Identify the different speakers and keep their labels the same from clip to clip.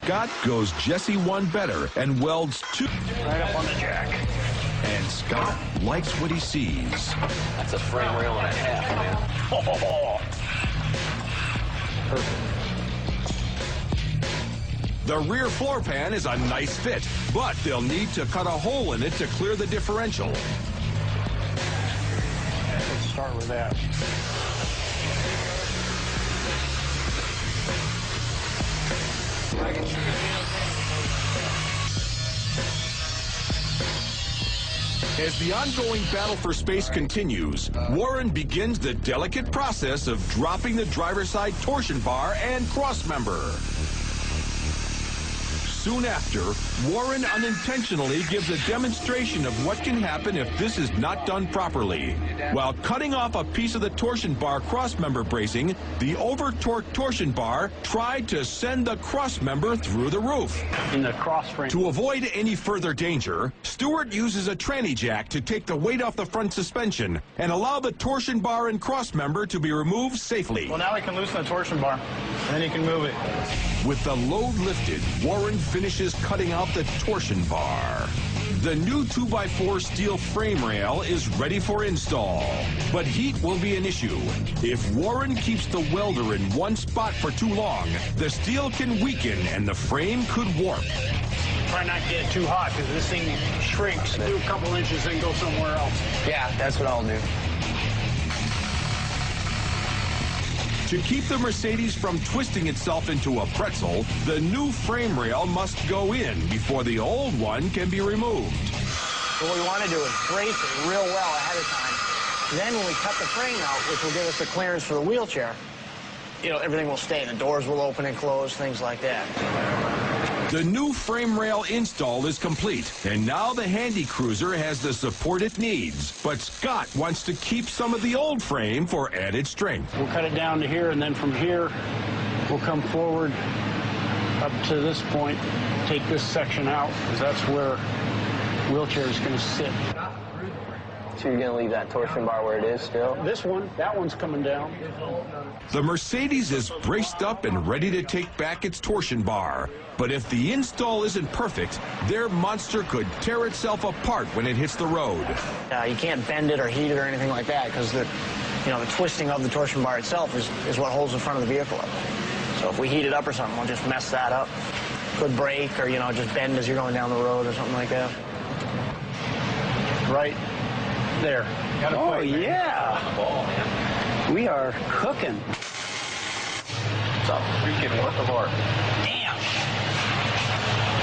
Speaker 1: Scott goes Jesse one better and welds 2.
Speaker 2: Right up on the jack.
Speaker 1: And Scott likes what he sees.
Speaker 2: That's a frame rail and a half, man. Oh. Perfect.
Speaker 1: The rear floor pan is a nice fit, but they'll need to cut a hole in it to clear the differential.
Speaker 2: Let's start with that.
Speaker 1: As the ongoing battle for space continues, Warren begins the delicate process of dropping the driver's side torsion bar and crossmember. Soon after, Warren unintentionally gives a demonstration of what can happen if this is not done properly. While cutting off a piece of the torsion bar crossmember bracing, the over-torqued torsion bar tried to send the crossmember through the roof.
Speaker 2: In the cross frame.
Speaker 1: To avoid any further danger, Stewart uses a tranny jack to take the weight off the front suspension and allow the torsion bar and crossmember to be removed safely.
Speaker 2: Well, now we can loosen the torsion bar, and then you can move it.
Speaker 1: With the load lifted, Warren finishes cutting out the torsion bar. The new 2x4 steel frame rail is ready for install, but heat will be an issue. If Warren keeps the welder in one spot for too long, the steel can weaken and the frame could warp.
Speaker 2: Try not to get it too hot because this thing shrinks. Do a couple inches and go somewhere else.
Speaker 3: Yeah, that's what I'll do.
Speaker 1: To keep the Mercedes from twisting itself into a pretzel, the new frame rail must go in before the old one can be removed.
Speaker 3: What we want to do is brace it real well ahead of time. Then when we cut the frame out, which will give us the clearance for the wheelchair, you know, everything will stay. The doors will open and close, things like that.
Speaker 1: The new frame rail install is complete, and now the Handy Cruiser has the support it needs. But Scott wants to keep some of the old frame for added strength.
Speaker 2: We'll cut it down to here, and then from here, we'll come forward up to this point, take this section out, because that's where wheelchair is going to sit.
Speaker 3: So you're going to leave that torsion bar where it is still?
Speaker 2: This one, that one's coming down.
Speaker 1: The Mercedes is braced up and ready to take back its torsion bar. But if the install isn't perfect, their monster could tear itself apart when it hits the road.
Speaker 3: You can't bend it or heat it or anything like that because the twisting of the torsion bar itself is what holds the front of the vehicle up. So if we heat it up or something, we'll just mess that up. Could break or, just bend as you're going down the road or something like that.
Speaker 2: Right there. Oh, yeah. We are cooking. What's up? Freaking work of art. Damn.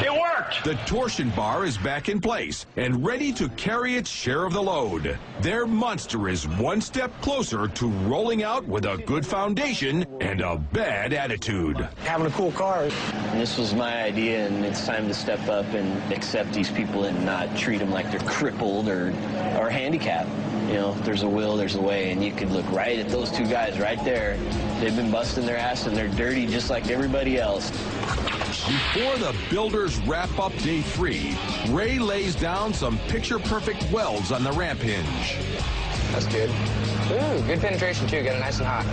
Speaker 2: It worked.
Speaker 1: The torsion bar is back in place and ready to carry its share of the load. Their monster is one step closer to rolling out with a good foundation and a bad attitude.
Speaker 3: Having a cool car.
Speaker 4: And this was my idea, and it's time to step up and accept these people and not treat them like they're crippled or handicapped. If there's a will, there's a way, and you could look right at those two guys right there. They've been busting their ass, and they're dirty just like everybody else.
Speaker 1: Before the builders wrap up day 3, Ray lays down some picture-perfect welds on the ramp hinge.
Speaker 5: That's good. Ooh, good penetration, too. Got it nice and hot.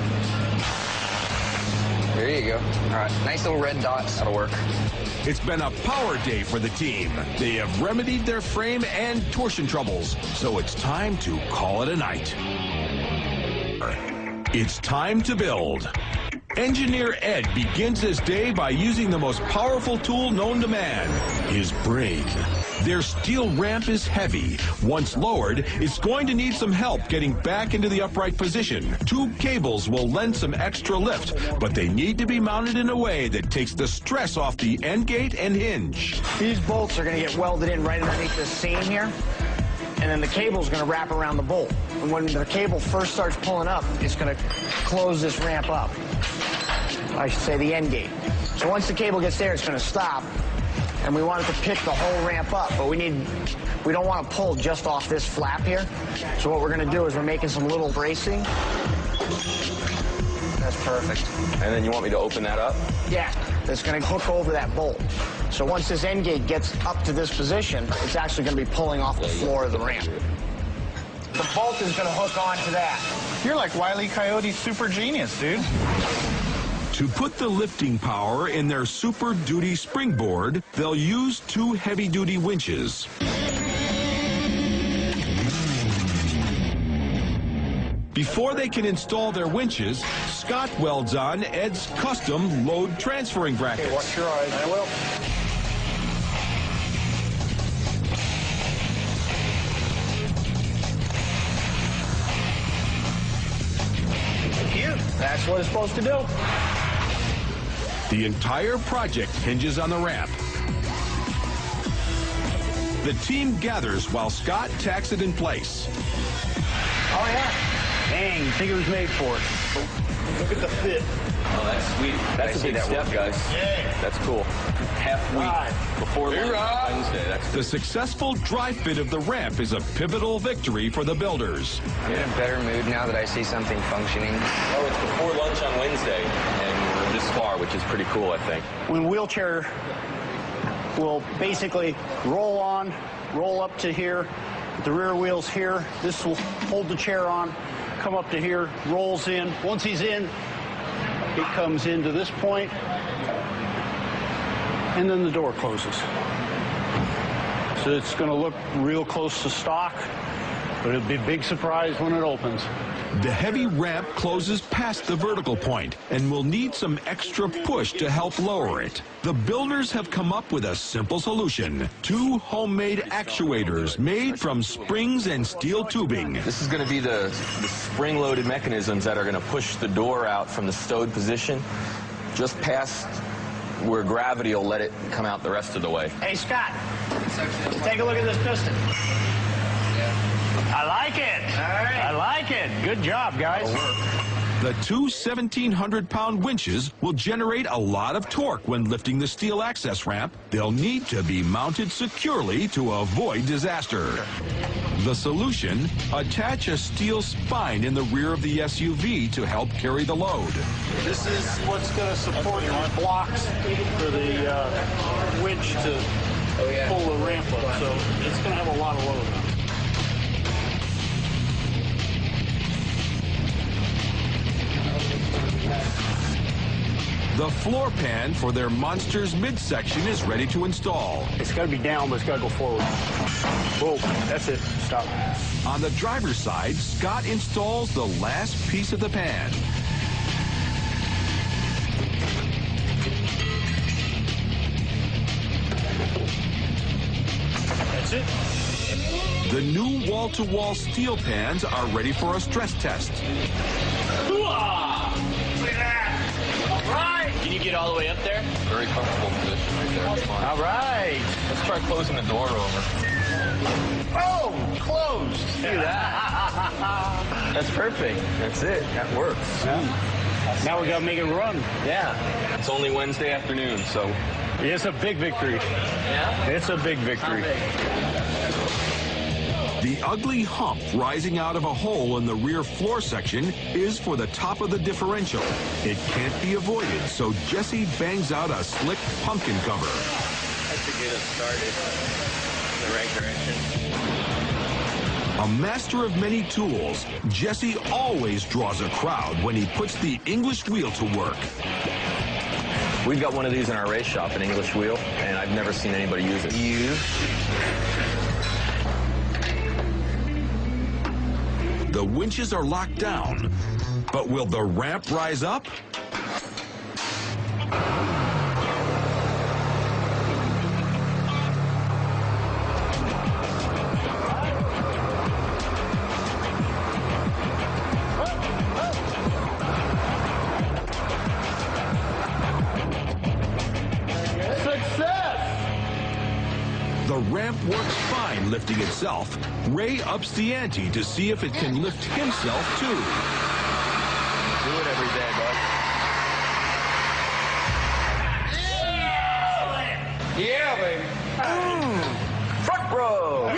Speaker 5: There you go. All right, nice little red dots. That'll work.
Speaker 1: It's been a power day for the team. They have remedied their frame and torsion troubles, so it's time to call it a night. It's time to build. Engineer Ed begins his day by using the most powerful tool known to man, his brain. Their steel ramp is heavy. Once lowered, it's going to need some help getting back into the upright position. 2 cables will lend some extra lift, but they need to be mounted in a way that takes the stress off the end gate and hinge.
Speaker 3: These bolts are going to get welded in right underneath this seam here, and then the cable's going to wrap around the bolt. And when the cable first starts pulling up, it's going to close this ramp up. I should say the end gate. So once the cable gets there, it's going to stop, and we want it to pick the whole ramp up, but we don't want to pull just off this flap here. So what we're going to do is we're making some little bracing. That's perfect.
Speaker 5: And then you want me to open that up?
Speaker 3: Yeah, that's going to hook over that bolt. So once this end gate gets up to this position, it's actually going to be pulling off the floor of the ramp. The bolt is going to hook onto that.
Speaker 2: You're like Wile E. Coyote's super genius, dude.
Speaker 1: To put the lifting power in their Super Duty springboard, they'll use 2 heavy-duty winches. Before they can install their winches, Scott welds on Ed's custom load transferring brackets.
Speaker 2: Okay, watch your eyes. I will. That's what it's supposed to do.
Speaker 1: The entire project hinges on the ramp. The team gathers while Scott tacks it in place.
Speaker 2: Oh, yeah. Dang, you think it was made for it. Look at the fit.
Speaker 6: Oh, that's sweet. That's a big step, guys.
Speaker 2: Yeah.
Speaker 6: That's cool. Half week before Wednesday. That's
Speaker 1: The successful dry fit of the ramp is a pivotal victory for the builders.
Speaker 5: I'm in a better mood now that I see something functioning.
Speaker 6: Oh, it's before lunch on Wednesday, and we're this far, which is pretty cool, I think.
Speaker 2: When wheelchair will basically roll on, roll up to here, the rear wheel's here. This will hold the chair on, come up to here, rolls in. Once he's in, it comes into this point, and then the door closes. So it's going to look real close to stock, but it'll be a big surprise when it opens.
Speaker 1: The heavy ramp closes past the vertical point and will need some extra push to help lower it. The builders have come up with a simple solution. 2 homemade actuators made from springs and steel tubing.
Speaker 6: This is going to be the spring-loaded mechanisms that are going to push the door out from the stowed position just past where gravity will let it come out the rest of the way.
Speaker 2: Hey, Scott, take a look at this piston. I like it. All right. I like it. Good job, guys.
Speaker 1: The 2 1,700-pound winches will generate a lot of torque when lifting the steel access ramp. They'll need to be mounted securely to avoid disaster. The solution, attach a steel spine in the rear of the SUV to help carry the load.
Speaker 2: This is what's going to support the blocks for the winch to pull the ramp up. So it's going to have a lot of load.
Speaker 1: The floor pan for their monster's midsection is ready to install.
Speaker 2: It's got to be down, but it's got to go forward. Boom. That's it. Stop.
Speaker 1: On the driver's side, Scott installs the last piece of the pan.
Speaker 2: That's it.
Speaker 1: The new wall-to-wall steel pans are ready for a stress test.
Speaker 2: Look at that. All right.
Speaker 6: Can you get all the way up there? Very comfortable position right there. It's fine.
Speaker 2: All right.
Speaker 6: Let's try closing the door over.
Speaker 2: Oh, closed. See that?
Speaker 6: That's perfect. That's it. That works.
Speaker 2: Yeah. Now we got to make it run.
Speaker 6: Yeah. It's only Wednesday afternoon, so.
Speaker 2: It's a big victory.
Speaker 6: Yeah?
Speaker 2: It's a big victory.
Speaker 1: The ugly hump rising out of a hole in the rear floor section is for the top of the differential. It can't be avoided, so Jesse bangs out a slick pumpkin cover.
Speaker 6: That should get us started in the right direction.
Speaker 1: A master of many tools, Jesse always draws a crowd when he puts the English wheel to work.
Speaker 6: We've got one of these in our race shop, an English wheel, and I've never seen anybody use it.
Speaker 1: The winches are locked down, but will the ramp rise up? The ramp works fine lifting itself. Ray ups the ante to see if it can lift himself, too.
Speaker 6: Do it every day, bud.
Speaker 5: Yeah, baby.
Speaker 6: Front row!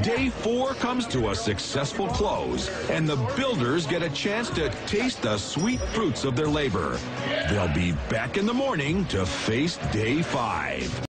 Speaker 1: Day 4 comes to a successful close, and the builders get a chance to taste the sweet fruits of their labor. They'll be back in the morning to face day 5.